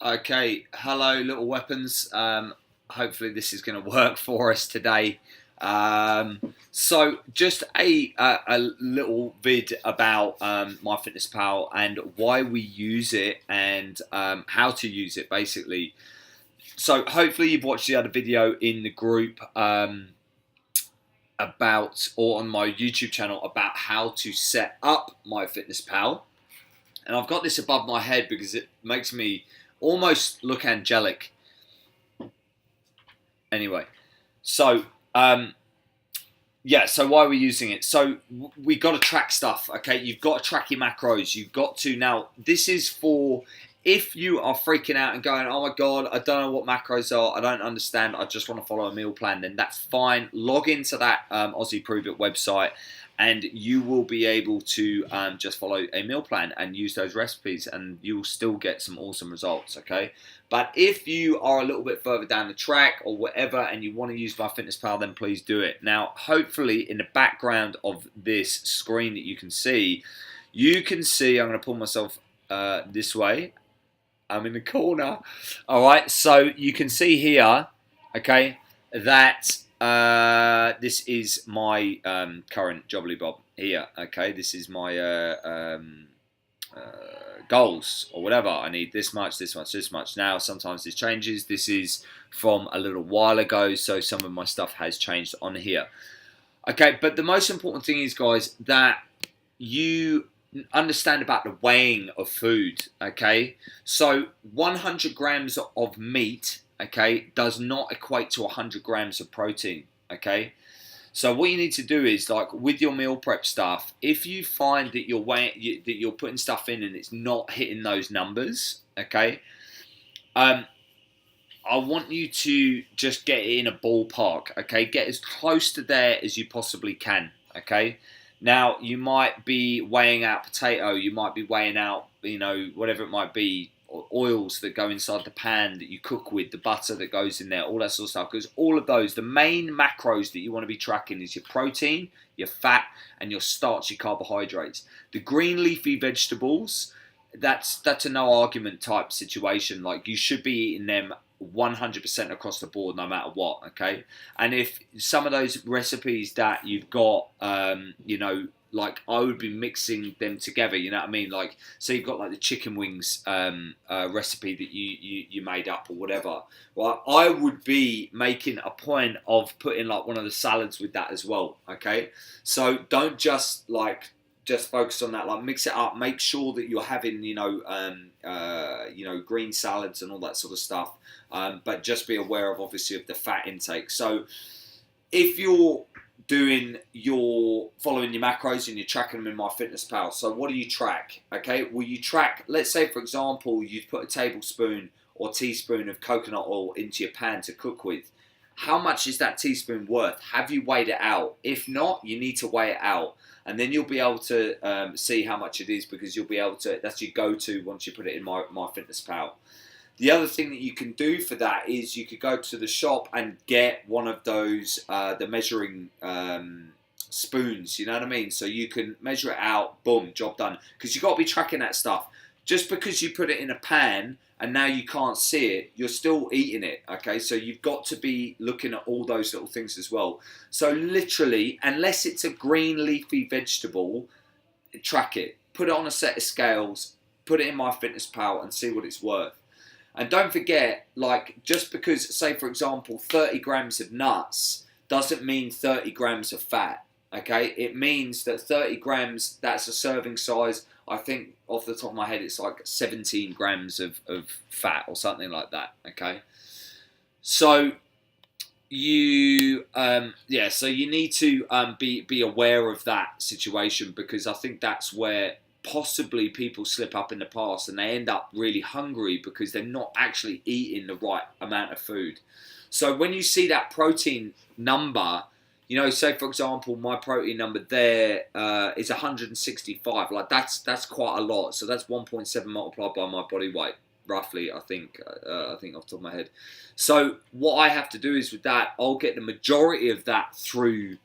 Okay, hello, little weapons. Hopefully, this is going to work for us today. So, just a little vid about MyFitnessPal and why we use it and how to use it, basically. So, hopefully, you've watched the other video in the group about, or on my YouTube channel, about how to set up MyFitnessPal. And I've got this above my head because it makes me almost look angelic. Anyway, so yeah, so why are we using it? So we got to track stuff, okay? You've got to track your macros. You've got to, now, this is for if you are freaking out and going, oh my God, I don't know what macros are. I don't understand. I just want to follow a meal plan. Then that's fine. Log into that Aussie Prove It website and you will be able to just follow a meal plan and use those recipes and you'll still get some awesome results, okay? But if you are a little bit further down the track or whatever and you want to use MyFitnessPal, then please do it. Now, hopefully in the background of this screen that you can see, I'm going to pull myself this way. I'm in the corner. All right, so you can see here, okay, that this is my current Jobbly Bob here, okay? This is my goals or whatever. I need this much, this much, this much. Now, sometimes this changes. This is from a little while ago, so some of my stuff has changed on here. Okay, but the most important thing is, guys, that you understand about the weighing of food, okay? So 100 grams of meat, okay, does not equate to 100 grams of protein, okay? So what you need to do is, like with your meal prep stuff, if you find that you're putting stuff in and it's not hitting those numbers, okay, I want you to just get it in a ballpark, okay? Get as close to there as you possibly can, okay? Now, you might be weighing out potato, you might be weighing out, you know, whatever it might be, oils that go inside the pan that you cook with, the butter that goes in there, all that sort of stuff. Because all of those, the main macros that you want to be tracking is your protein, your fat, and your starch, your carbohydrates. The green leafy vegetables, that's a no argument type situation. Like, you should be eating them 100% across the board, no matter what, okay? And if some of those recipes that you've got, you know, like I would be mixing them together, you know what I mean? Like, so you've got like the chicken wings recipe that you made up or whatever, right? I would be making a point of putting like one of the salads with that as well, okay? So don't just focus on that. Like, mix it up. Make sure that you're having, you know, green salads and all that sort of stuff. But just be aware of, obviously, of the fat intake. So if you're following your macros and you're tracking them in MyFitnessPal, so what do you track? Okay, well, you track, let's say, for example, you've put a tablespoon or teaspoon of coconut oil into your pan to cook with. How much is that teaspoon worth? Have you weighed it out? If not, you need to weigh it out. And then you'll be able to see how much it is, because you'll be able to, that's your go-to once you put it in MyFitnessPal. The other thing that you can do for that is you could go to the shop and get one of those, the measuring spoons, you know what I mean? So you can measure it out, boom, job done. Because you've got to be tracking that stuff. Just because you put it in a pan and now you can't see it, you're still eating it, okay? So you've got to be looking at all those little things as well. So literally, unless it's a green leafy vegetable, track it. Put it on a set of scales, put it in MyFitnessPal and see what it's worth. And don't forget, like, just because, say, for example, 30 grams of nuts doesn't mean 30 grams of fat, okay? It means that 30 grams, that's a serving size. I think off the top of my head, it's like 17 grams of fat or something like that, okay? So you, so you need to be aware of that situation, because I think that's where possibly people slip up in the past and they end up really hungry because they're not actually eating the right amount of food. So when you see that protein number, you know, say for example, my protein number there is 165. Like, that's quite a lot. So that's 1.7 multiplied by my body weight, roughly. I think off the top of my head. So what I have to do is, with that, I'll get the majority of that through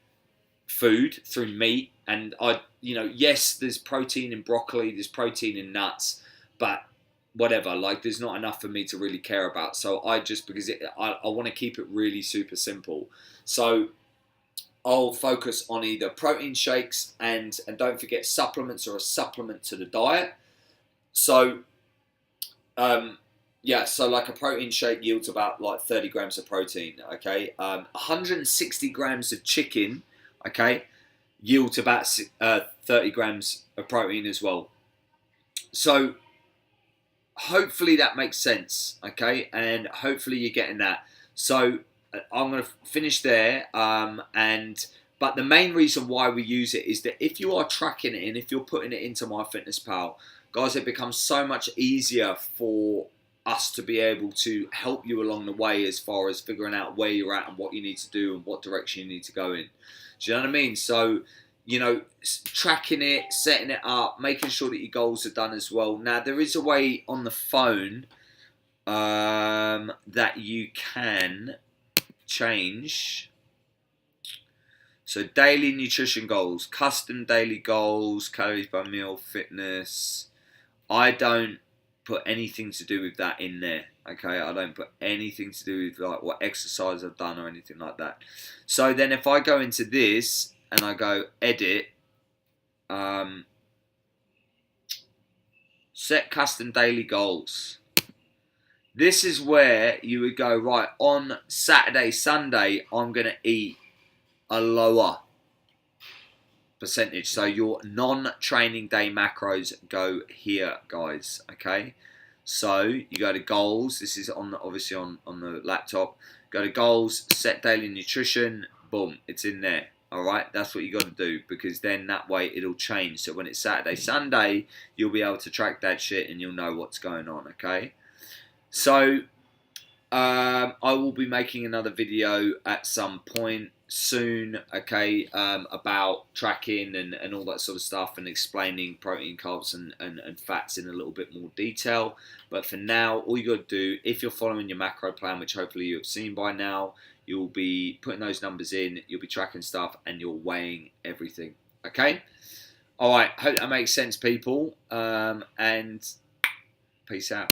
food, through meat, and yes, there's protein in broccoli, there's protein in nuts, but whatever, like there's not enough for me to really care about. So I just, because I want to keep it really super simple. So I'll focus on either protein shakes and don't forget supplements or a supplement to the diet. So yeah, so like a protein shake yields about like 30 grams of protein, okay? 160 grams of chicken, okay, yields about 30 grams of protein as well. So hopefully that makes sense, okay? And hopefully you're getting that. So I'm going to finish there. But the main reason why we use it is that if you are tracking it and if you're putting it into MyFitnessPal, guys, it becomes so much easier for us to be able to help you along the way as far as figuring out where you're at and what you need to do and what direction you need to go in. Do you know what I mean? So, you know, tracking it, setting it up, making sure that your goals are done as well. Now, there is a way on the phone that you can change. So daily nutrition goals, custom daily goals, calories by meal, fitness. I don't put anything to do with that in there. Okay, I don't put anything to do with like what exercise I've done or anything like that. So then if I go into this and I go edit, set custom daily goals. This is where you would go, right, on Saturday, Sunday, I'm going to eat a lower percentage. So your non-training day macros go here, guys, okay? So you go to goals. This is on obviously on the laptop. Go to goals, set daily nutrition, boom, it's in there. All right, that's what you got to do, because then that way it'll change. So when it's Saturday, Sunday, you'll be able to track that shit and you'll know what's going on, okay? So I will be making another video at some point soon, okay, about tracking and all that sort of stuff and explaining protein, carbs and fats in a little bit more detail. But for now, all you got to do, if you're following your macro plan, which hopefully you have seen by now, you'll be putting those numbers in, you'll be tracking stuff, and you're weighing everything, okay? All right, hope that makes sense, people, and peace out.